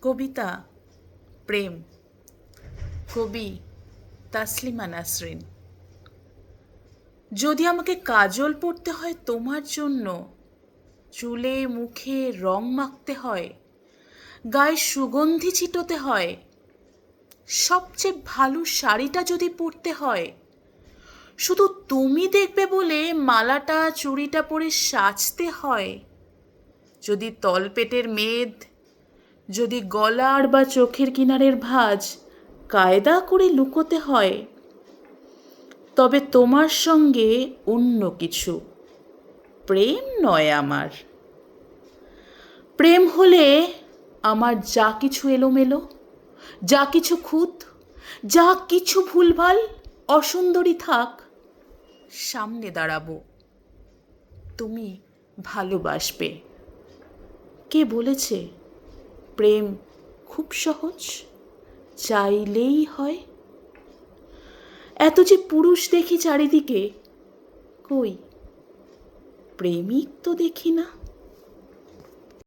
কবিতা প্রেম, কবি তাসলিমা নাসরিন। যদি আমাকে কাজল পরতে হয় তোমার জন্য, চুলে মুখে রং মাখতে হয়, গায়ে সুগন্ধি ছিটোতে হয়, সবচেয়ে ভালো শাড়িটা যদি পরতে হয়, শুধু তুমি দেখবে বলে মালাটা চুড়িটা পরে সাজতে হয়, যদি তলপেটের মেদ, যদি গলার বা চোখের কিনারের ভাঁজ কায়দা করে লুকোতে হয়, তবে তোমার সঙ্গে অন্য কিছু, প্রেম নয় আমার। প্রেম হলে আমার যা কিছু এলোমেলো, যা কিছু খুঁত, যা কিছু ভুলভাল অসুন্দরী থাক, সামনে দাঁড়াবো, তুমি ভালোবাসবে। কে বলেছে প্রেম খুব সহজ, চাইলেই হয়? এত যে পুরুষ দেখি চারিদিকে, কই প্রেমিক তো দেখি না।